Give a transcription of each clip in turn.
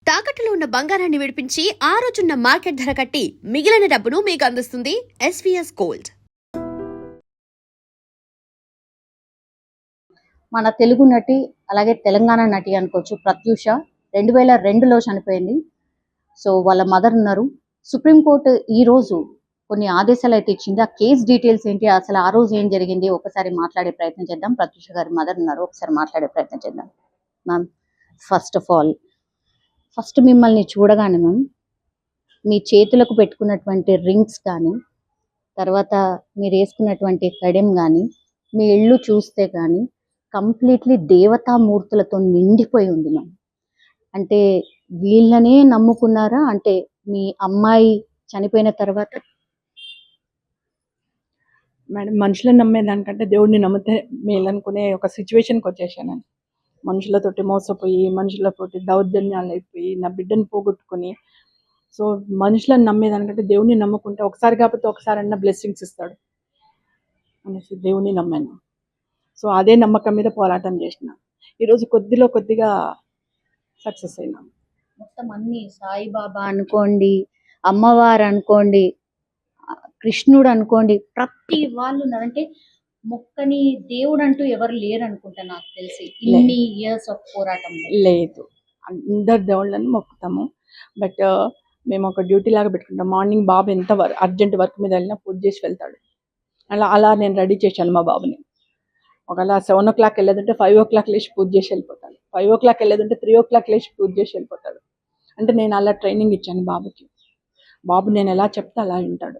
తాకట్టులో ఉన్న బంగారాన్ని విడిపించి ఆ రోజున్న మార్కెట్ ధర కట్టి మిగిలిన డబ్బును మీకు అందిస్తుంది ఎస్వీఎస్ గోల్డ్. మన తెలుగు నటి అలాగే తెలంగాణ నటి అనుకోవచ్చు ప్రత్యూష 2002లో చనిపోయింది. సో వాళ్ళ మదర్ ఉన్నారు. సుప్రీంకోర్టు ఈ రోజు కొన్ని ఆదేశాలు అయితే ఇచ్చింది. ఆ కేసు డీటెయిల్స్ ఏంటి, అసలు ఆ రోజు ఏం జరిగింది ఒకసారి మాట్లాడే ప్రయత్నం చేద్దాం. ప్రత్యూష గారి మదర్ ఉన్నారు, ఒకసారి మాట్లాడే ప్రయత్నం చేద్దాం. మ్యామ్, ఫస్ట్ మిమ్మల్ని చూడగానే మ్యామ్, మీ చేతులకు పెట్టుకున్నటువంటి రింగ్స్ కానీ, తర్వాత మీరు వేసుకున్నటువంటి కడెం కానీ, మీ ఇల్లు చూస్తే కానీ కంప్లీట్లీ దేవతామూర్తులతో నిండిపోయి ఉంది మ్యామ్. అంటే వీళ్ళనే నమ్ముకున్నారా? అంటే మీ అమ్మాయి చనిపోయిన తర్వాత మేడం, మనుషులను నమ్మేదానికంటే దేవుడిని నమ్మితే మేలు అనుకునే ఒక సిచ్యువేషన్కి వచ్చేసాను. మనుషులతోటి మోసపోయి, మనుషులతోటి దౌర్జన్యాలు అయిపోయి, నా బిడ్డను పోగొట్టుకొని, సో మనుషులను నమ్మేదానికంటే దేవుడిని నమ్ముకుంటే ఒకసారి కాకపోతే ఒకసారి అన్న బ్లెస్సింగ్స్ ఇస్తాడు అనేసి దేవుడిని నమ్మాను. సో అదే నమ్మకం మీద పోరాటం చేసిన. ఈరోజు కొద్దిగా సక్సెస్ అయినా. మొత్తం అన్ని సాయిబాబా అనుకోండి, అమ్మవారు అనుకోండి, కృష్ణుడు అనుకోండి, ప్రతి వాళ్ళు ఉన్నారంటే మొక్కని దేవుడు అంటూ ఎవరు లేరు అనుకుంటా నాకు తెలిసి ఇన్ని ఇయర్స్ ఆఫ్ పోరాటం. లేదు, అందరు దేవుళ్ళని మొక్కుతాము. బట్ మేము ఒక డ్యూటీ లాగా పెట్టుకుంటాం. మార్నింగ్ బాబు ఎంత అర్జెంట్ వర్క్ మీద వెళ్ళినా పూజ చేసి వెళ్తాడు. అలా నేను రెడీ చేశాను మా బాబుని. ఒకవేళ 7 o'clock వెళ్ళేదంటే 5 o'clock లేచి పూజ చేసి వెళ్ళిపోతాడు. 5 o'clock వెళ్ళేదంటే 3 o'clock లేచి పూజ చేసి వెళ్ళిపోతాడు. అంటే నేను అలా ట్రైనింగ్ ఇచ్చాను బాబుకి. బాబు నేను ఎలా చెప్తే అలా వింటాడు.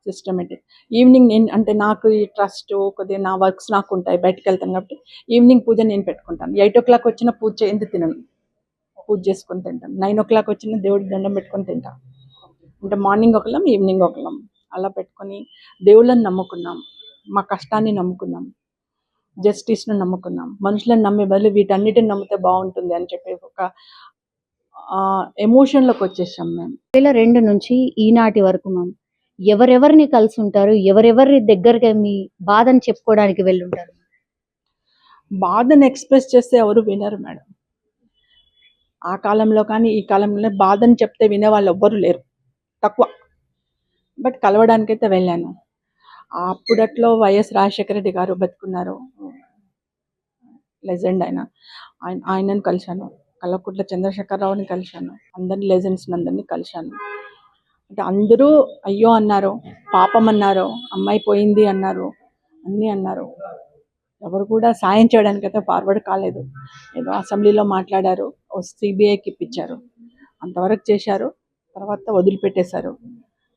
సిస్టమేటిక్. ఈవినింగ్ అంటే నాకు ఈ ట్రస్ట్ కొద్దిగా నా వర్క్స్ నాకు ఉంటాయి, బయటకు వెళ్తాను కాబట్టి ఈవినింగ్ పూజ నేను పెట్టుకుంటాను. 8 o'clock వచ్చిన పూజ చేయింది తినను, పూజ చేసుకొని తింటాను. 9 o'clock వచ్చిన దేవుడికి దండం పెట్టుకొని తింటాను. అంటే మార్నింగ్ ఒకళ్ళం, ఈవినింగ్ ఒకళ్ళం అలా పెట్టుకొని దేవుళ్ళని నమ్ముకున్నాం, మా కష్టాన్ని నమ్ముకున్నాం, జస్టిస్ను నమ్ముకున్నాం. మనుషులను నమ్మే బదులు వీటన్నిటిని నమ్మితే బాగుంటుంది అని చెప్పి ఒక ఎమోషన్లోకి వచ్చేసాం మేము. 2002 నుంచి ఈనాటి వరకు మ్యామ్ ఎవరెవరిని కలిసి ఉంటారు? ఎవరెవరి దగ్గరగా మీ బాధని చెప్పుకోవడానికి వెళ్ళుంటారు? బాధను ఎక్స్ప్రెస్ చేస్తే ఎవరు వినరు మేడం. ఆ కాలంలో కానీ ఈ కాలంలో బాధని చెప్తే వినే వాళ్ళు ఎవ్వరు లేరు, తక్కువ. బట్ కలవడానికైతే వెళ్ళాను. అప్పుడట్లో వైఎస్ రాజశేఖర రెడ్డి గారు బతుకున్నారు, లెజెండ్ ఆయనను కలిశాను. కల్వకుంట్ల చంద్రశేఖరరావుని కలిశాను. అందరిని లెజెండ్స్ని అందరినీ కలిశాను. అంటే అందరూ అయ్యో అన్నారు, పాపం అన్నారు, అమ్మాయి పోయింది అన్నారు, అన్నీ అన్నారు. ఎవరు కూడా సాయం చేయడానికైతే ఫార్వర్డ్ కాలేదు. ఏదో అసెంబ్లీలో మాట్లాడారు, సిబిఐకి ఇప్పించారు, అంతవరకు చేశారు. తర్వాత వదిలిపెట్టేశారు.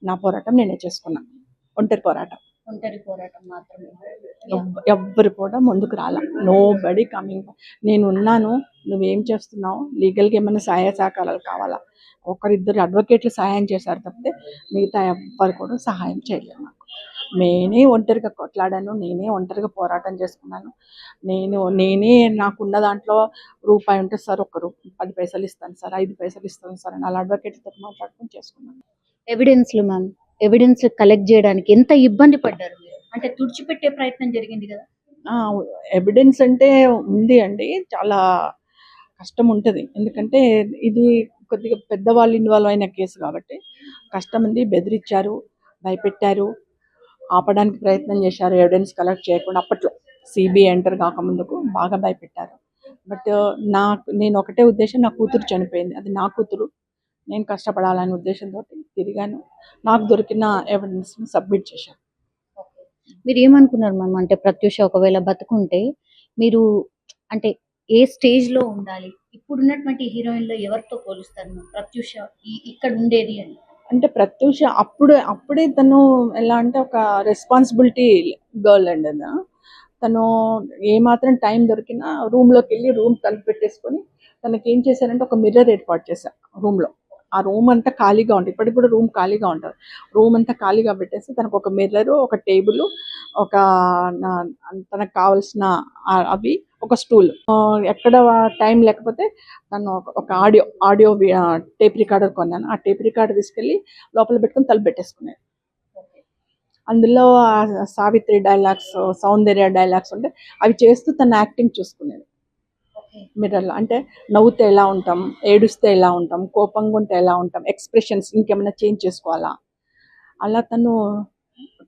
నా పోరాటం నేనే చేసుకున్నా, ఒంటరి పోరాటం మాత్రమే. ఎవ్వరు కూడా ముందుకు రాలా. Nobody coming. నేను ఉన్నాను, నువ్వేం చేస్తున్నావు, లీగల్గా ఏమైనా సహాయ సహకారాలు కావాలా? ఒకరిద్దరు అడ్వకేట్లు సహాయం చేశారు తప్పితే మిగతా ఎవ్వరు కూడా సహాయం చేయలేదు నాకు. నేనే ఒంటరిగా కొట్లాడాను, నేనే ఒంటరిగా పోరాటం చేసుకున్నాను. నేనే నాకున్న దాంట్లో రూపాయి ఉంటే సార్ 10 పైసలు ఇస్తాను సార్, 5 పైసలు ఇస్తాను సార్ అని అలా అడ్వకేట్లతో మాట్లాడుకొని చేసుకున్నాను. ఎవిడెన్స్లు మ్యామ్, ఎవిడెన్స్ కలెక్ట్ చేయడానికి ఎంత ఇబ్బంది పడ్డారు మీరు? అంటే తుడిచిపెట్టే ప్రయత్నం జరిగింది కదా? ఎవిడెన్స్ అంటే ఉంది అండి, చాలా కష్టం ఉంటుంది. ఎందుకంటే ఇది కొద్దిగా పెద్దవాళ్ళు ఇన్వాల్వ్ అయిన కేసు కాబట్టి కష్టం ఉంది. బెదిరించారు, భయపెట్టారు, ఆపడానికి ప్రయత్నం చేశారు ఎవిడెన్స్ కలెక్ట్ చేయకుండా. అప్పట్లో సిబిఐ ఎంటర్ కాకముందుకు బాగా భయపెట్టారు. బట్ నేను ఒకటే ఉద్దేశం, నా కూతురు చనిపోయింది, అది నా కూతురు, నేను కష్టపడాలనే ఉద్దేశంతో తిరిగాను. నాకు దొరికిన ఎవిడెన్స్ని సబ్మిట్ చేశాను. మీరు ఏమనుకున్నారు మ్యామ్? అంటే ప్రత్యూష ఒకవేళ బతుకుంటే మీరు అంటే ఏ స్టేజ్లో ఉండాలి? ఇప్పుడున్నటువంటి హీరోయిన్లో ఎవరితో పోలుస్తారు మ్యామ్ ప్రత్యూష ఇక్కడ ఉండేది అని? అంటే ప్రత్యూష అప్పుడే తను ఎలా అంటే ఒక రెస్పాన్సిబిలిటీ గర్ల్ అండి. తను ఏమాత్రం టైం దొరికినా రూమ్లోకి వెళ్ళి రూమ్ తలుపు పెట్టేసుకొని తనకి ఏం చేశారంటే ఒక మిర్రర్ ఏర్పాటు చేశారు రూమ్లో. ఆ రూమ్ అంతా ఖాళీగా ఉంటుంది, ఇప్పటికి కూడా రూమ్ ఖాళీగా ఉంటుంది. రూమ్ అంతా ఖాళీగా పెట్టేసి తనకు ఒక మిర్రరు, ఒక టేబుల్, ఒక తనకు కావాల్సిన అవి, ఒక స్టూల్. ఎక్కడ టైం లేకపోతే తను ఒక ఆడియో టేప్ రికార్డర్ కొన్నాను. ఆ టేప్ రికార్డర్ తీసుకెళ్ళి లోపల పెట్టుకొని తలుపు పెట్టేసుకున్నాను. అందులో సావిత్రి డైలాగ్స్, సౌందర్య డైలాగ్స్ ఉంటే అవి చేస్తూ తన యాక్టింగ్ చూసుకునేది. మిర్రర్లో. అంటే నవ్వుతే ఎలా ఉంటాం, ఏడుస్తే ఎలా ఉంటాం, కోపంగా ఉంటే ఎలా ఉంటాం, ఎక్స్ప్రెషన్స్ ఇంకేమైనా చేంజ్ చేసుకోవాలా, అలా తను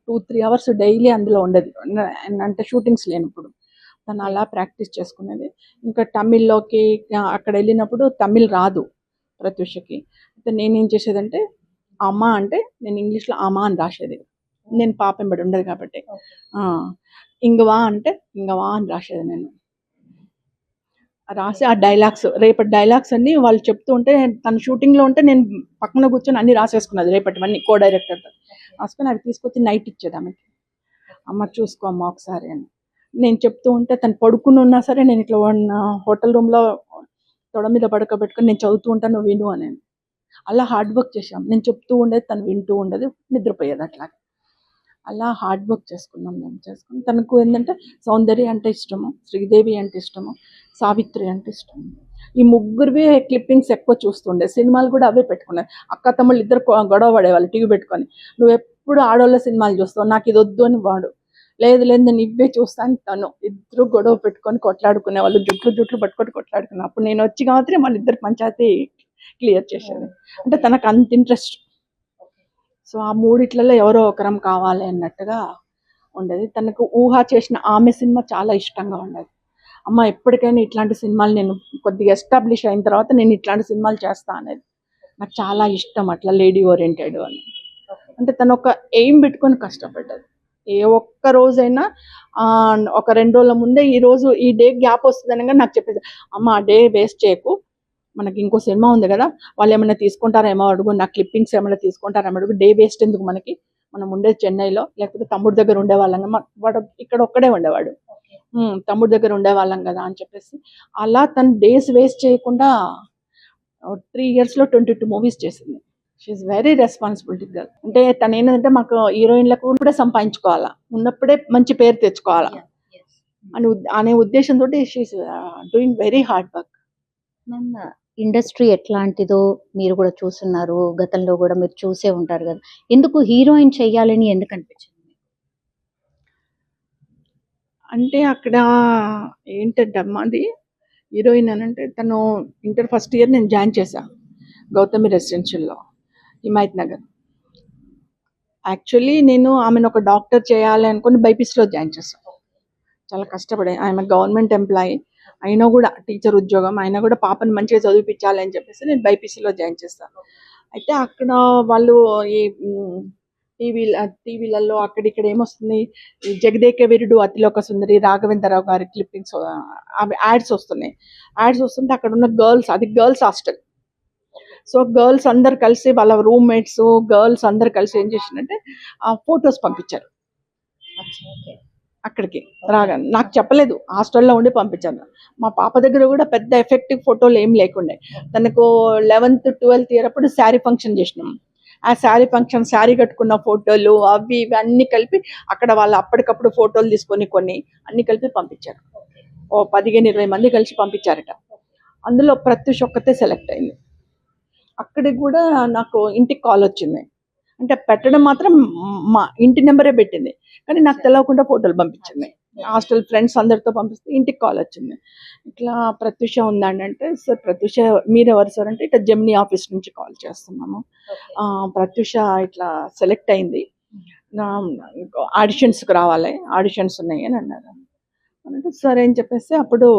2-3 అవర్స్ డైలీ అందులో ఉండేది. అంటే షూటింగ్స్ లేనప్పుడు తను అలా ప్రాక్టీస్ చేసుకునేది. ఇంకా తమిళ్లోకి అక్కడ వెళ్ళినప్పుడు తమిళ్ రాదు ప్రత్యూషకి. అయితే నేనేం చేసేదంటే అమ్మ అంటే నేను ఇంగ్లీష్లో అమ్మ అని రాసేది. నేను పాప ఎంబడి ఉండదు కాబట్టి. ఇంగవా అంటే ఇంగవా అని రాసేది. నేను రాసి ఆ డైలాగ్స్, రేపటి డైలాగ్స్ అన్ని వాళ్ళు చెప్తూ ఉంటే తను షూటింగ్లో ఉంటే నేను పక్కన కూర్చొని అన్ని రాసేసుకున్నది, రేపటివన్నీ కో డైరెక్టర్తో రాసుకొని అవి తీసుకొచ్చి నైట్ ఇచ్చేది ఆమెకి. అమ్మ చూసుకో అమ్మ ఒకసారి అని నేను చెప్తూ ఉంటే తను పడుకుని ఉన్నా సరే నేను ఇట్లా హోటల్ రూమ్లో తొడ మీద పడుకోబెట్టుకొని నేను చదువుతూ ఉంటాను, నువ్వు విను అని. అలా హార్డ్ వర్క్ చేసాం. నేను చెప్తూ ఉండేది, తను వింటూ ఉండేది, నిద్రపోయేది. అట్లాగే అలా హార్డ్ వర్క్ చేసుకున్నాం. మేము చేసుకుని తనకు ఏంటంటే సౌందర్య అంటే ఇష్టము, శ్రీదేవి అంటే ఇష్టము, సావిత్రి అంటే ఇష్టం. ఈ ముగ్గురివి క్లిప్పింగ్స్ ఎక్కువ చూస్తుండే. సినిమాలు కూడా అవే పెట్టుకున్నారు. అక్క తమ్ముళ్ళు ఇద్దరు గొడవ పడేవాళ్ళు టీవీ పెట్టుకొని, నువ్వు ఎప్పుడు ఆడవాళ్ళ సినిమాలు చూస్తావు, నాకు ఇది వద్దు అని వాడు, లేదు లేదు నేను ఇవే చూస్తాను. తను ఇద్దరు గొడవ పెట్టుకొని కొట్లాడుకునే వాళ్ళు, జుట్లు పట్టుకొని కొట్లాడుకునే. అప్పుడు నేను వచ్చి కాబట్టి మన ఇద్దరు పంచాయతీ క్లియర్ చేసేది. అంటే తనకు అంత ఇంట్రెస్ట్. సో ఆ మూడిట్లలో ఎవరో ఒకరం కావాలి అన్నట్టుగా ఉండేది. తనకు ఊహ చేసిన ఆమె సినిమా చాలా ఇష్టంగా ఉండేది. అమ్మ ఎప్పటికైనా ఇట్లాంటి సినిమాలు నేను కొద్దిగా ఎస్టాబ్లిష్ అయిన తర్వాత నేను ఇట్లాంటి సినిమాలు చేస్తా అనేది నాకు చాలా ఇష్టం. అట్లా లేడీ ఓరియంటెడ్ అని. అంటే తను ఒక ఎయిమ్ పెట్టుకొని కష్టపడ్డది. ఏ ఒక్క రోజైనా ఒక 2 రోజుల ముందే ఈ డే గ్యాప్ వస్తుంది అనగా నాకు చెప్పేది, అమ్మ ఆ డే వేస్ట్ చేయకు, మనకి ఇంకో సినిమా ఉంది కదా, వాళ్ళు ఏమైనా తీసుకుంటారేమో అడుగు, నా క్లిప్పింగ్స్ ఏమైనా తీసుకుంటారేమో అడుగు, డే వేస్ట్ ఎందుకు మనకి, మనం ఉండేది చెన్నైలో, లేకపోతే తమ్ముడు దగ్గర ఉండేవాళ్ళం, వాడు ఇక్కడ ఒక్కడే ఉండేవాడు, తమ్ముడు దగ్గర ఉండేవాళ్ళం కదా అని చెప్పేసి అలా తను డేస్ వేస్ట్ చేయకుండా 3 yearsలో 22 మూవీస్ చేసింది. She's very responsibility girl. అంటే తను ఏంటంటే మాకు హీరోయిన్లకు ఇప్పుడే సంపాదించుకోవాలా, ఉన్నప్పుడే మంచి పేరు తెచ్చుకోవాలా అనే ఉద్దేశంతో she is doing very hard work. Ma'am, industry ఎట్లాంటిదో మీరు కూడా చూస్తున్నారు, గతంలో కూడా మీరు చూసే ఉంటారు కదా, ఎందుకు హీరోయిన్ చెయ్యాలని ఎందుకు అనిపించింది? అంటే అక్కడ ఏంటంటే అమ్మాది హీరోయిన్ అని అంటే తను ఇంటర్ ఫస్ట్ ఇయర్ నేను జాయిన్ చేశాను గౌతమి రెసిడెన్షియల్లో, హిమాయత్ నగర్. యాక్చువల్లీ నేను ఆమెను ఒక డాక్టర్ చేయాలి అనుకుని బైపీసీలో జాయిన్ చేశాను. చాలా కష్టపడే, ఆమె గవర్నమెంట్ ఎంప్లాయీ అయినా కూడా, టీచర్ ఉద్యోగం అయినా కూడా పాపని మంచిగా చదివిపించాలి అని చెప్పేసి నేను బైపీసీలో జాయిన్ చేస్తాను. అయితే అక్కడ వాళ్ళు ఈ టీవీలలో అక్కడిక్కడ ఏమొస్తుంది, జగదేక వీరుడు అతిలోక సుందరి రాఘవేంద్రరావు గారి క్లిప్పింగ్స్, అవి యాడ్స్ వస్తున్నాయి. యాడ్స్ వస్తుంటే అక్కడ ఉన్న గర్ల్స్, అది గర్ల్స్ హాస్టల్. సో గర్ల్స్ అందరు కలిసి వాళ్ళ రూమ్మేట్స్ గర్ల్స్ అందరు కలిసి ఏం చేసిందంటే ఆ ఫొటోస్ పంపించారు అక్కడికి. రాగా నాకు చెప్పలేదు, హాస్టల్లో ఉండి పంపించాను. మా పాప దగ్గర కూడా పెద్ద ఎఫెక్టివ్ ఫోటోలు ఏం లేకుండే. తనకు 11th 12th ఇయర్ అప్పుడు శారీ ఫంక్షన్ చేసినాం. ఆ శారీ ఫంక్షన్, శారీ కట్టుకున్న ఫోటోలు అవి ఇవి అన్నీ కలిపి అక్కడ వాళ్ళు అప్పటికప్పుడు ఫోటోలు తీసుకొని కొన్ని అన్నీ కలిపి పంపించారు. 15-20 మంది కలిసి పంపించారట. అందులో ప్రత్యూష్ ఒక్కతే సెలెక్ట్ అయింది. అక్కడికి కూడా నాకు ఇంటికి కాల్ వచ్చింది. అంటే పెట్టడం మాత్రం మా ఇంటి నెంబరే పెట్టింది, కానీ నాకు తెలియకుండా ఫోటోలు పంపించింది. హాస్టల్ ఫ్రెండ్స్ అందరితో పంపిస్తే ఇంటికి కాల్ వచ్చింది, ఇట్లా ప్రత్యూష ఉందండి అంటే, సార్ ప్రత్యూష మీరెవరు సార్ అంటే, ఇట్లా జెమినీ ఆఫీస్ నుంచి కాల్ చేస్తున్నాము, ప్రత్యూష ఇట్లా సెలెక్ట్ అయింది, ఆడిషన్స్కి రావాలి, ఆడిషన్స్ ఉన్నాయి అని అన్నారు. అంటే సరే అని చెప్పేసి అప్పుడు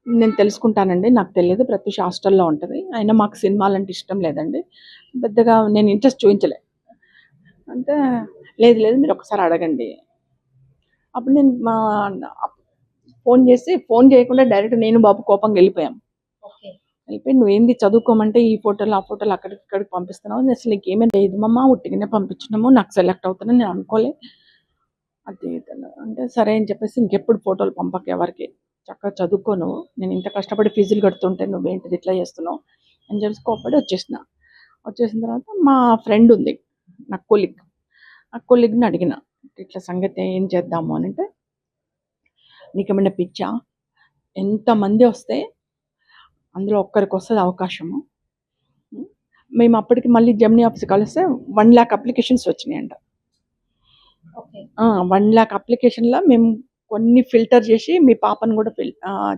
నేను తెలుసుకుంటానండి, నాకు తెలియదు, ప్రత్యూష హాస్టల్లో ఉంటుంది, అయినా మాకు సినిమాలు అంటే ఇష్టం లేదండి, పెద్దగా నేను ఇంట్రెస్ట్ చూపించలే అంటే, లేదు లేదు మీరు ఒకసారి అడగండి. అప్పుడు నేను ఫోన్ చేయకుండా డైరెక్ట్ నేను బాబు కోపంగా వెళ్ళిపోయాం. వెళ్ళిపోయి నువ్వేంది చదువుకోమంటే ఈ ఫోటోలు ఆ ఫోటోలు అక్కడికి ఇక్కడికి పంపిస్తున్నావు, అసలు నీకు ఏమీ లేదు మమ్మ, ఉట్టిగానే పంపించినాము, నాకు సెలెక్ట్ అవుతానని నేను అనుకోలే అది అంటే, సరే అని చెప్పేసి ఇంకెప్పుడు ఫోటోలు పంపక ఎవరికి, చక్కగా చదువుకోను, నేను ఇంత కష్టపడి ఫీజులు కడుతుంటే నువ్వేంటిది ఇట్లా చేస్తున్నావు అని చెప్పేసి కోపడి వచ్చేసిన తర్వాత మా ఫ్రెండ్ ఉంది, నా కొలీగ్ని అడిగిన, ఇట్లా సంగతి ఏం చేద్దాము అని అంటే, నీకేమైనా పిచ్చా, ఎంతమంది వస్తే అందులో ఒక్కరికి వస్తుంది అవకాశము, మేము అప్పటికి మళ్ళీ జెమినీ ఆఫీస్ కలిస్తే 1 lakh అప్లికేషన్స్ వచ్చినాయంట. 1 lakh అప్లికేషన్లో మేము కొన్ని ఫిల్టర్ చేసి మీ పాపను కూడా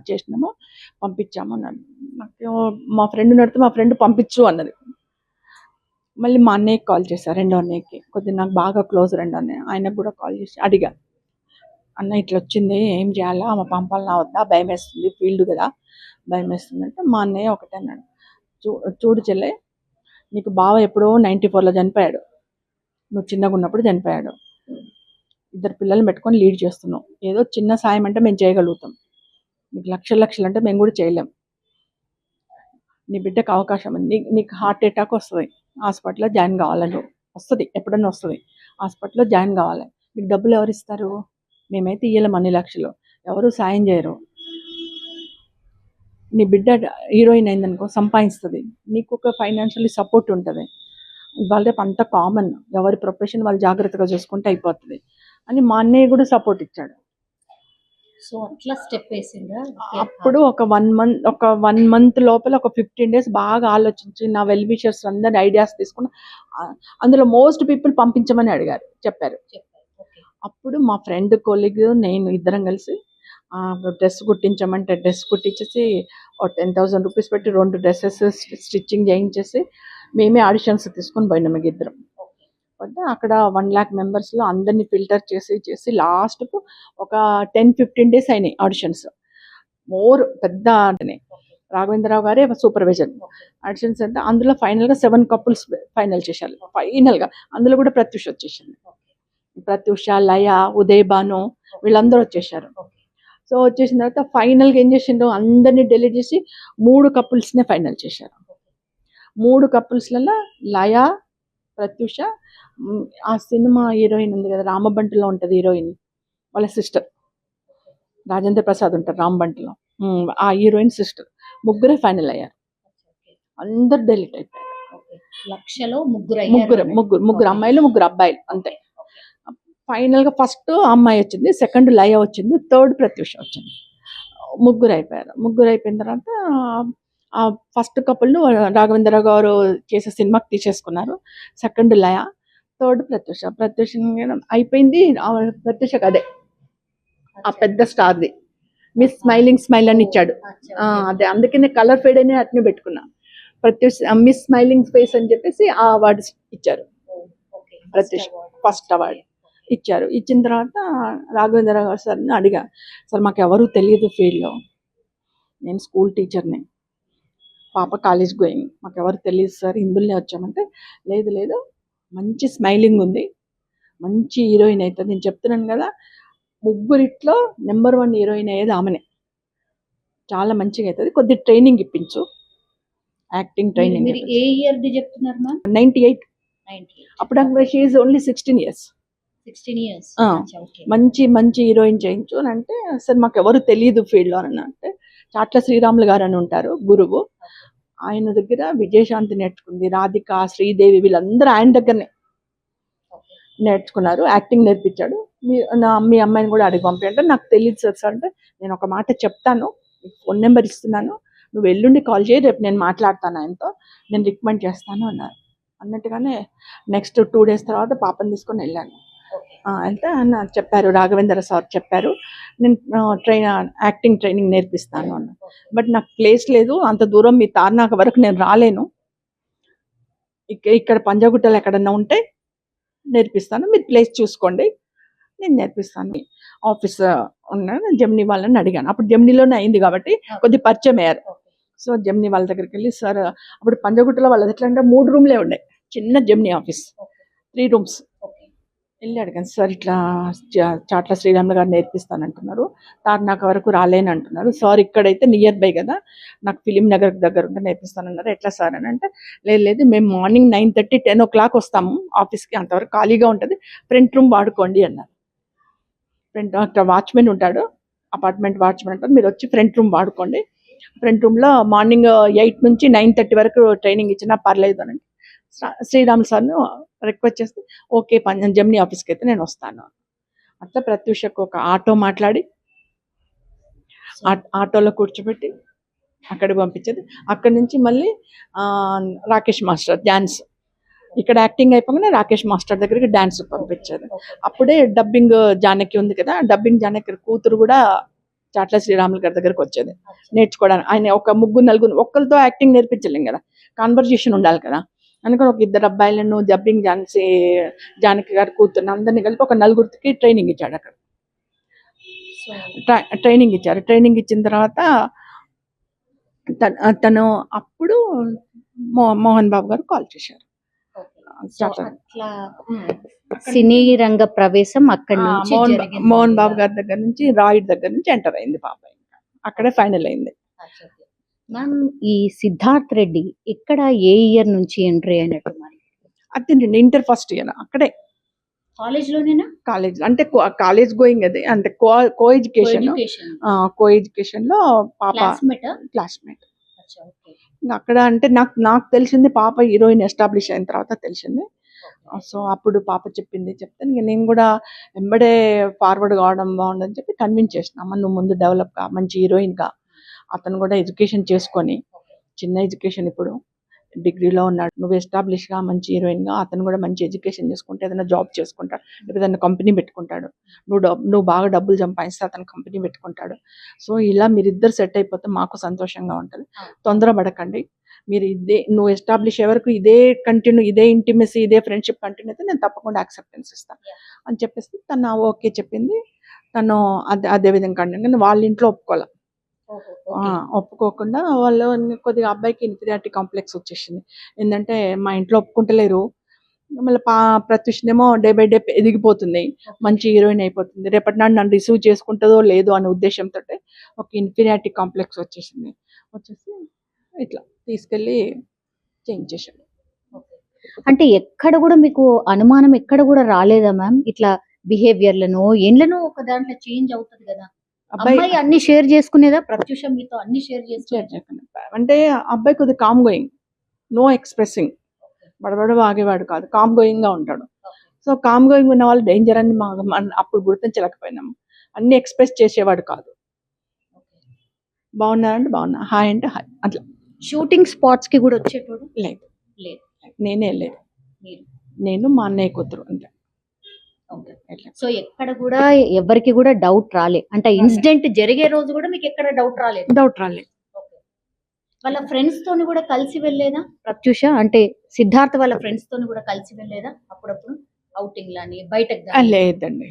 చేసినాము, పంపించాము అన్నాను. నాకు మా ఫ్రెండ్ నడితే మా ఫ్రెండ్ పంపించు అన్నది. మళ్ళీ మా అన్నయ్యకి కాల్ చేశాను, రెండో అన్నయ్యకి, కొద్దిగా నాకు బాగా క్లోజ్ రెండో అన్నయ్య, ఆయనకు కూడా కాల్ చేసి అడిగా, అన్న ఇట్లా వచ్చింది ఏం చేయాలా, ఆమె పంపాలన్నా వద్దా, భయం వేస్తుంది, ఫీల్డ్ కదా భయం వేస్తుంది అంటే మా అన్నయ్య ఒకటే అన్నాడు, చూడు చెల్లె, నీకు బావ ఎప్పుడో 94లో చనిపోయాడు, నువ్వు చిన్నగా ఉన్నప్పుడు చనిపోయాడు, 2 పిల్లల్ని పెట్టుకొని లీడ్ చేస్తున్నావు, ఏదో చిన్న సాయం అంటే మేము చేయగలుగుతాం, నీకు లక్షలు అంటే మేము కూడా చేయలేం, నీ బిడ్డకు అవకాశం ఉంది, నీకు హార్ట్ అటాక్ వస్తుంది, హాస్పిటల్లో జాయిన్ కావాలని వస్తుంది, ఎప్పుడన్నా వస్తుంది, హాస్పిటల్లో జాయిన్ కావాలి, నీకు డబ్బులు ఎవరు ఇస్తారు, మేమైతే ఇయ్యలేం అన్ని లక్షలు, ఎవరు సాయం చేయరు, నీ బిడ్డ హీరోయిన్ అయిందనుకో సంపాదిస్తుంది, నీకు ఒక ఫైనాన్షియల్లీ సపోర్ట్ ఉంటుంది, ఇవాళ రేపు అంత కామన్, ఎవరి ప్రొఫెషన్ వాళ్ళు జాగ్రత్తగా చూసుకుంటే అయిపోతుంది అని మా అన్నయ్య కూడా సపోర్ట్ ఇచ్చాడు. సో అట్లా స్టెప్ వేసిండ్రా? అప్పుడు ఒక 1 మంత్ లోపల ఒక 15 days బాగా ఆలోచించి నా వెల్ విషర్స్ అందరి ఐడియాస్ తీసుకుని అందులో మోస్ట్ పీపుల్ పంపించమని అడిగారు, చెప్పారు. అప్పుడు మా ఫ్రెండ్ కొలీగ్ నేను ఇద్దరం కలిసి డ్రెస్ కుట్టించమంటే డ్రెస్ కుట్టించేసి 10,000 రూపీస్ పెట్టి 2 డ్రెస్సెస్ స్టిచ్చింగ్ చేయించేసి మేమే ఆడిషన్స్ తీసుకొని పోయినాం ఇద్దరం. పోతే అక్కడ 1 lakh మెంబర్స్లో అందరినీ ఫిల్టర్ చేసి లాస్ట్కు ఒక 10-15 days అయినాయి ఆడిషన్స్. మోర్ పెద్ద అంటే రాఘవేంద్రరావు గారే సూపర్వైజర్ ఆడిషన్స్ అంటే అందులో ఫైనల్గా 7 couples ఫైనల్ చేశారు. ఫైనల్గా అందులో కూడా ప్రత్యూష వచ్చేసింది, ప్రత్యూష, లయ, ఉదయ్ భాను వీళ్ళందరూ వచ్చేసారు. సో వచ్చేసిన తర్వాత ఫైనల్గా ఏం చేసిండ్రు, అందరినీ డెలీట్ చేసి 3 couples ఫైనల్ చేశారు. 3 couples లయ, ప్రత్యూష, ఆ సినిమా హీరోయిన్ ఉంది కదా రామబంటిలో ఉంటుంది హీరోయిన్, వాళ్ళ సిస్టర్ రాజేంద్ర ప్రసాద్ ఉంటారు రామబంటిలో, ఆ హీరోయిన్ సిస్టర్, ముగ్గురే ఫైనల్ అయ్యారు, అందరు డెలీట్ అయిపోయారు. లక్షలో ముగ్గురు అమ్మాయిలు 3 అబ్బాయిలు అంతే. ఫైనల్గా ఫస్ట్ అమ్మాయి వచ్చింది, సెకండ్ లయ వచ్చింది, థర్డ్ ప్రత్యూష వచ్చింది, ముగ్గురు అయిపోయారు. ముగ్గురు అయిపోయిన తర్వాత ఆ ఫస్ట్ కపుల్ను రాఘవేంద్ర గారు చేసే సినిమాకి తీసేసుకున్నారు, సెకండ్ లయ, థర్డ్ ప్రత్యూష అయిపోయింది. ప్రత్యూషకు అదే ఆ పెద్ద స్టార్ది మిస్ స్మైలింగ్ స్మైల్ అని ఇచ్చాడు, అదే అందుకనే కలర్ ఫేడ్ అని అట్నే పెట్టుకున్నా, ప్రత్యూష మిస్ స్మైలింగ్ ఫేస్ అని చెప్పేసి ఆ అవార్డు ఇచ్చారు. ప్రత్యూష ఫస్ట్ అవార్డు ఇచ్చారు. ఇచ్చిన తర్వాత రాఘవేంద్ర గారు సార్ని అడిగా, సార్ మాకు ఎవరు తెలియదు ఫీల్డ్లో, నేను స్కూల్ టీచర్ని, పాప కాలేజ్ గోయింగ్, మాకు ఎవరు తెలియదు సార్, ఇందులోనే వచ్చామంటే లేదు మంచి స్మైలింగ్ ఉంది, మంచి హీరోయిన్ అవుతుంది, నేను చెప్తున్నాను కదా, ముగ్గురిట్లో నెంబర్ 1 హీరోయిన్ అయ్యేది ఆమెనే, చాలా మంచిగా అవుతుంది, కొద్దిగా ట్రైనింగ్ ఇప్పించు, యాక్టింగ్ ట్రైనింగ్. ఏ ఇయర్ చెప్తున్నారు మ్యామ్? 98. అప్పుడు షీ ఈజ్ ఓన్లీ 16 years. మంచి హీరోయిన్ చేయించు అని అంటే, సార్ మాకు ఎవరు తెలియదు ఫీల్డ్లో అని అంటే, చాట్ల శ్రీరాములు గారు అని ఉంటారు గురువు, ఆయన దగ్గర విజయశాంతి నేర్చుకుంది, రాధిక, శ్రీదేవి వీళ్ళందరూ ఆయన దగ్గరనే నేర్చుకున్నారు, యాక్టింగ్ నేర్పించాడు, మీ అమ్మాయిని కూడా అడిగి పంపించంటే, నాకు తెలియదు సార్ అంటే, నేను ఒక మాట చెప్తాను, ఫోన్ నెంబర్ ఇస్తున్నాను, నువ్వు ఎల్లుండి కాల్ చేయి, రేపు నేను మాట్లాడతాను ఆయనతో, నేను రికమెండ్ చేస్తాను అన్నారు. అన్నట్టుగానే నెక్స్ట్ 2 days తర్వాత పాపని తీసుకొని వెళ్ళాను. వెళ్తే ఆయన చెప్పారు, రాఘవేంద్ర సార్ చెప్పారు, నేను యాక్టింగ్ ట్రైనింగ్ నేర్పిస్తాను అన్న, బట్ నాకు ప్లేస్ లేదు, అంత దూరం మీ తార్నాక వరకు నేను రాలేను, ఇక్కడ పంజాగుట్టలో ఎక్కడన్నా ఉంటే నేర్పిస్తాను, మీరు ప్లేస్ చూసుకోండి, నేను నేర్పిస్తాను. ఆఫీస్ ఉన్నాను, జెమినీ వాళ్ళని అడిగాను, అప్పుడు జెమినీలోనే అయింది కాబట్టి కొద్ది పరిచయం అయ్యారు. సో జెమినీ వాళ్ళ దగ్గరికి వెళ్ళి, సార్ అప్పుడు పంజాగుట్టలో వాళ్ళది ఎట్లా అంటే 3 రూమ్లే ఉండే, చిన్న జెమినీ ఆఫీస్, 3 rooms. వెళ్ళి అడిగాను, సార్ ఇట్లా చాట్ల శ్రీరాములు గారు నేర్పిస్తానంటున్నారు, తార్నాక వరకు రాలేని అంటున్నారు, సార్ ఇక్కడైతే నియర్ బై కదా, నాకు ఫిలిం నగర్ దగ్గర ఉంటే నేర్పిస్తానన్నారు, ఎట్లా సార్ అని అంటే, లేదు మేము మార్నింగ్ 9:30, 10 o'clock వస్తాము ఆఫీస్కి, అంతవరకు ఖాళీగా ఉంటుంది, ఫ్రంట్ రూమ్ వాడుకోండి అన్నారు. అక్కడ వాచ్మెన్ ఉంటాడు, అపార్ట్మెంట్ వాచ్మెన్ ఉంటాడు, మీరు వచ్చి ఫ్రంట్ రూమ్ వాడుకోండి, ఫ్రంట్ రూమ్లో మార్నింగ్ 8 నుంచి 9:30 వరకు ట్రైనింగ్ ఇచ్చినా పర్లేదు అని శ్రీరామ్ సార్ను రిక్వెస్ట్ చేస్తే, ఓకే జెమినీ ఆఫీస్కి అయితే నేను వస్తాను. అట్లా ప్రత్యూషకు ఒక ఆటో మాట్లాడి ఆటోలో కూర్చోబెట్టి అక్కడికి పంపించేది. అక్కడి నుంచి మళ్ళీ రాకేష్ మాస్టర్ డ్యాన్స్ ఇక్కడ యాక్టింగ్ అయిపోగానే రాకేష్ మాస్టర్ దగ్గరికి డాన్స్ పంపించేది. అప్పుడే డబ్బింగ్ జానకి ఉంది కదా, డబ్బింగ్ జానకి కూతురు కూడా చాట్ల శ్రీరాములు గారి దగ్గరికి వచ్చేది నేర్చుకోవడానికి. ఆయన ఒక ముగ్గురు నలుగురు ఒక్కరితో యాక్టింగ్ నేర్పించలేం కదా, కాన్వర్జేషన్ ఉండాలి కదా. అందుకని ఒక ఇద్దరు అబ్బాయిలను డబ్బింగ్ జానకి గారి కూతురు అందరినీ కలిపి ఒక నలుగురికి ట్రైనింగ్ ఇచ్చాడు అక్కడ. ట్రైనింగ్ ఇచ్చారు. ట్రైనింగ్ ఇచ్చిన తర్వాత తను అప్పుడు మోహన్ బాబు గారు కాల్ చేశారు. సినీ రంగ ప్రవేశం అక్కడి నుంచి మోహన్ బాబు గారి దగ్గర నుంచి, రాయుడ్ దగ్గర నుంచి ఎంటర్ అయింది పాప. అక్కడే ఫైనల్ అయింది. మ్యామ్, ఈ సిద్ధార్థ్ రెడ్డి ఇక్కడ ఏ ఇయర్ నుంచి ఎంట్రీ అయినట్టు? మరి అదేంటండి, ఇంటర్ ఫస్ట్ ఇయర్ అక్కడే కాలేజ్ లోనేనా? కాలేజ్ అంటే కాలేజ్ గోయింగ్ అది, అంటే కో ఎడ్యుకేషన్ లో పాప క్లాస్మేట్. అక్కడ అంటే నాకు తెలిసింది పాప హీరోయిన్ ఎస్టాబ్లిష్ అయిన తర్వాత తెలిసింది. సో అప్పుడు పాప చెప్తే నేను కూడా వెంబడే ఫార్వర్డ్ కావడం బాగుండని చెప్పి కన్విన్స్ చేసిన. అమ్మ నువ్వు ముందు డెవలప్ గా, మంచి హీరోయిన్ గా. అతను కూడా ఎడ్యుకేషన్ చేసుకొని, చిన్న ఎడ్యుకేషన్, ఇప్పుడు డిగ్రీలో ఉన్నాడు, నువ్వు ఎస్టాబ్లిష్ గా మంచి హీరోయిన్ గా, అతను కూడా మంచి ఎడ్యుకేషన్ చేసుకుంటే ఏదైనా జాబ్ చేసుకుంటాడు, లేదా ఏదైనా కంపెనీ పెట్టుకుంటాడు. నువ్వు బాగా డబ్బులు సంపాదిస్తే అతను కంపెనీ పెట్టుకుంటాడు. సో ఇలా మీరిద్దరు సెట్ అయిపోతే మాకు సంతోషంగా ఉంటుంది. తొందరపడకండి, మీరు నువ్వు ఎస్టాబ్లిష్ అయ్యే వరకు ఇదే కంటిన్యూ, ఇదే ఇంటిమసీ, ఇదే ఫ్రెండ్షిప్ కంటిన్యూ అయితే నేను తప్పకుండా యాక్సెప్టెన్స్ ఇస్తాను అని చెప్పేసి తను ఓకే చెప్పింది. తను అదే విధంగా కంటిన్యూ. వాళ్ళ ఇంట్లో ఒప్పుకోకుండా వాళ్ళు కొద్దిగా అబ్బాయికి ఇన్ఫీరియారిటీ కాంప్లెక్స్ వచ్చేసింది. ఏంటంటే మా ఇంట్లో ఒప్పుకుంటలేరు, మళ్ళీ ప్రత్యూషనేమో డే బై డే ఎదిగిపోతుంది, మంచి హీరోయిన్ అయిపోతుంది, రేపటి నాడు నన్ను రిసీవ్ చేసుకుంటుందో లేదో అనే ఉద్దేశంతో ఒక ఇన్ఫీరియారిటీ కాంప్లెక్స్ వచ్చేసి ఇట్లా తీసుకెళ్ళి చేంజ్ చేశాడు. అంటే ఎక్కడ కూడా మీకు అనుమానం ఎక్కడ కూడా రాలేదా మ్యామ్? ఇట్లా బిహేవియర్లను ఏండ్లను ఒక దాంట్లో చేంజ్ అవుతుంది కదా. అబ్బాయి అన్ని షేర్ చేసుకునేదా? ప్రత్యూష మీతో అన్ని షేర్ అంటే అబ్బాయి కొద్దిగా కామ్ గోయింగ్, నో ఎక్స్ప్రెసింగ్, బడబడ వాగేవాడు కాదు, కామ్ గోయింగ్ గా ఉంటాడు. సో కామ్ గోయింగ్ ఉన్న వాళ్ళు డేంజర్ అని అప్పుడు గుర్తించలేకపోయినాము. అన్ని ఎక్స్ప్రెస్ చేసేవాడు కాదు. బాగున్నారంటే బాగున్నా, హాయ్ అంటే హాయ్, అట్లా. షూటింగ్ స్పాట్స్ కి కూడా వచ్చేటోడు? లేదు, నేనే లేదు, నేను మా అన్నయ్య కూతురు అంతే. సో ఎక్కడ కూడా ఎవరికి కూడా డౌట్ రాలే, అంటే ఇన్సిడెంట్ జరిగే రోజు కూడా మీకు ఎక్కడ డౌట్ రాలేదు? వాళ్ళ ఫ్రెండ్స్ తోని కూడా కలిసి వెళ్ళేదా ప్రత్యూష? అంటే సిద్ధార్థ్ వాళ్ళ ఫ్రెండ్స్ తోని కూడా కలిసి వెళ్ళేదా అప్పుడప్పుడు అవుటింగ్ లాని, బయటకు? లేదండి,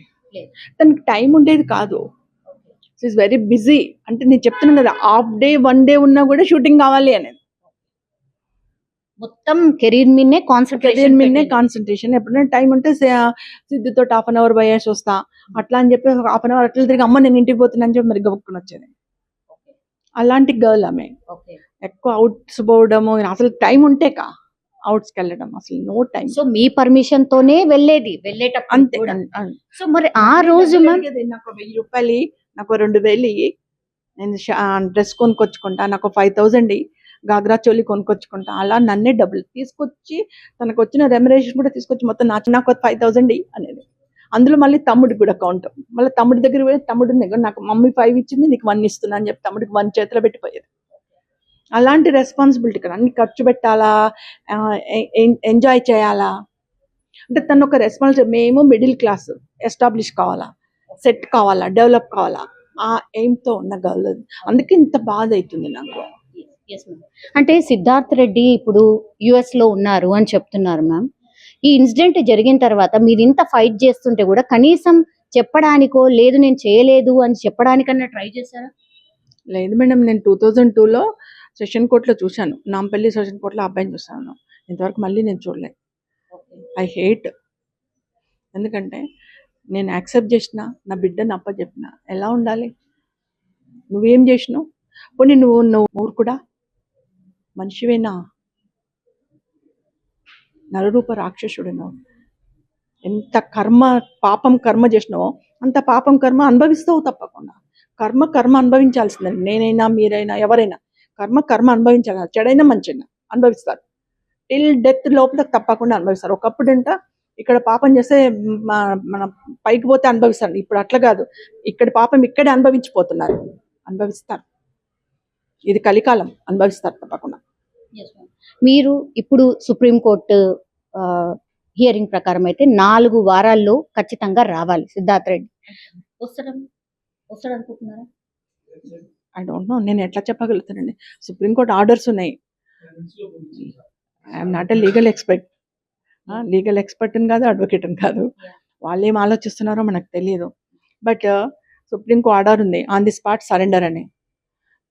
తనకి టైం ఉండేది కాదు. Is very busy. అంటే నేను చెప్తున్నాను కదా, హాఫ్ డే 1 డే ఉన్నా కూడా షూటింగ్ కావాలి అనేది. మొత్తం కెరీర్ మీదనే కాన్సన్ట్రేషన్. ఎప్పుడైనా టైం ఉంటే సిద్ధితో ½ అవర్ పోయేసి వస్తా అట్లా అని చెప్పి ½ అవర్ అట్లా తిరిగి అమ్మ నేను ఇంటికి పోతున్నా అని చెప్పి మరి గబుక్కుని వచ్చేది. అలాంటి గర్ల్ ఆమె. ఎక్కువ అవుట్స్ పోవడము, అసలు టైం ఉంటే అవుట్స్కి వెళ్ళడం అసలు నో టైం. సో మీ పర్మిషన్ తోనే వెళ్ళేటప్పుడు అంతే. సో మరి ఆ రోజు నాకు 1000 రూపాయలు, నాకు 2000 ఇయ్యి, నేను డ్రెస్ కొనుక్కొచ్చుకుంటా, నాకు 5000 గాగ్రా చోలి కొనుక్కొచ్చుకుంటా, అలా నన్నే డబ్బులు తీసుకొచ్చి తనకు వచ్చిన రెమ్యునరేషన్ కూడా తీసుకొచ్చి మొత్తం నాకు 5000 అనేది. అందులో మళ్ళీ తమ్ముడికి కూడా అకౌంట్, మళ్ళీ తమ్ముడి దగ్గర పోయి తమ్ముడు నాకు మమ్మీ 5 ఇచ్చింది, నీకు 1 ఇస్తున్నా అని చెప్పి తమ్ముడికి 1 చేతిలో పెట్టిపోయేది. అలాంటి రెస్పాన్సిబిలిటీ కదా, అన్ని ఖర్చు పెట్టాలా, ఎంజాయ్ చేయాలా, అంటే తను ఒక రెస్పాన్సిబిలిటీ. మేము మిడిల్ క్లాస్, ఎస్టాబ్లిష్ కావాలా, సెట్ కావాలా, డెవలప్ కావాలా, ఆ ఎయిమ్తో ఉన్న గర్ల్. అందుకే ఇంత బాధ అవుతుంది నాకు. అంటే సిద్ధార్థ్ రెడ్డి ఇప్పుడు US లో ఉన్నారు అని చెప్తున్నారు మ్యామ్. ఈ ఇన్సిడెంట్ జరిగిన తర్వాత మీరు ఇంత ఫైట్ చేస్తుంటే కూడా కనీసం చెప్పడానికో, లేదు నేను చేయలేదు అని చెప్పడానికన్నా ట్రై చేశారా? లేదు మేడం, నేను 2002లో సెషన్ కోర్టులో చూశాను, నాంపల్లి సెషన్ కోర్టులో అబ్బాయిని చూశాను. ఇంతవరకు మళ్ళీ నేను చూడలేదు. I hate. ఎందుకంటే నేను యాక్సెప్ట్ చేసిన, నా బిడ్డను అప్పచెప్పిన, ఎలా ఉండాలి? నువ్వేం చేసినావు? పోనీ నువ్వు మూర్ఖుడా, మనిషివేనా, నరరూప రాక్షసుడినావు? ఎంత పాపం కర్మ చేసినావో అంత పాపం కర్మ అనుభవిస్తావు తప్పకుండా. కర్మ అనుభవించాల్సిందండి. నేనైనా మీరైనా ఎవరైనా కర్మ అనుభవించాలి. చెడైనా మంచైనా అనుభవిస్తారు. టిల్ డెత్ లోపల తప్పకుండా అనుభవిస్తారు. ఒకప్పుడు ఇక్కడ పాపం చేస్తే మన పైకి పోతే అనుభవిస్తారు. ఇప్పుడు అట్లా కాదు, ఇక్కడ పాపం ఇక్కడే అనుభవిస్తారు. ఇది కలికాలం, అనుభవిస్తారు తప్పకుండా. మీరు ఇప్పుడు సుప్రీంకోర్టు హియరింగ్ ప్రకారం అయితే 4 వారాల్లో ఖచ్చితంగా రావాలి సిద్ధార్థ్ రెడ్డి. వస్తాడు అనుకుంటున్నారా? ఐ డోంట్ నో, నేను ఎట్లా చెప్పగలుగుతానండి. సుప్రీంకోర్టు ఆర్డర్స్ ఉన్నాయి. I'm not a legal expert. Legal expert అని కాదు, అడ్వకేట్ అని కాదు. వాళ్ళు ఏం ఆలోచిస్తున్నారో మనకు తెలియదు. బట్ సుప్రీంకోర్టు ఆర్డర్ ఉంది ఆన్ ది స్పాట్ సరెండర్ అని.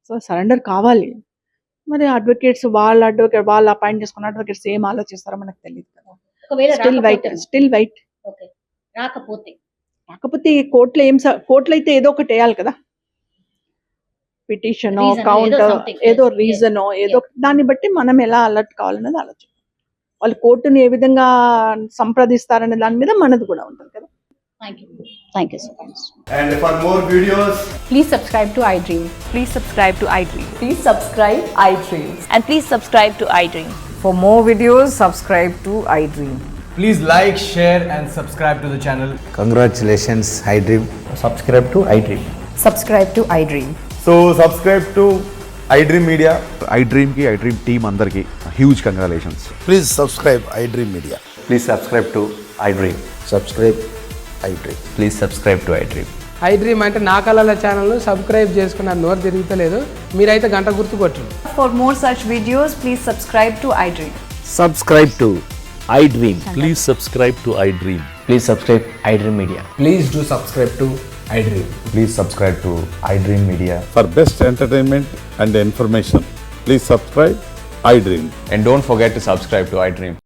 సో సరెండర్ కావాలి. మరి అడ్వకేట్స్ వాళ్ళు అపాయింట్ చేసుకున్న అడ్వకేట్స్ ఏం ఆలోచిస్తారో మనకు తెలియదు కదా. ఒకవేళ స్టిల్ వైట్. ఓకే, రాకపోతే కోర్టులో అయితే ఏదో ఒకటి వేయాలి కదా, పిటిషన్ Reason, ఏదో కౌంటర్, something. ఏదో Yes, రీజన్, ఏదో దాన్ని బట్టి మనం ఎలా అలర్ట్ కావాలనేది ఆలోచన. వాళ్ళు కోర్టుని ఏ విధంగా సంప్రదిస్తారనే దాని మీద మనది కూడా ఉంటుంది కదా. Thank you so much. And for more videos, Please subscribe to iDream. Please subscribe to iDream. Please subscribe iDream. And please subscribe to iDream. For more videos, subscribe to iDream. please like, share and subscribe to the channel. Congratulations, iDream. Subscribe to iDream. Subscribe to iDream. So subscribe to iDream Media. iDream की iDream team अंदर की huge congratulations. Please subscribe iDream Media. Please subscribe to iDream. Subscribe iDream. Please subscribe to iDream. iDream అంటే నా కళల channel subscribe చేసుకున్న నోరు తిరుగుతలేదు, మీరైతే గంట గుర్తు కొట్టండి. For more such videos, please subscribe to iDream. Subscribe to iDream. Please subscribe to iDream. Please subscribe iDream Media. Please do subscribe to iDream. Please subscribe to iDream Media. For best entertainment and information, please subscribe iDream. And don't forget to subscribe to iDream.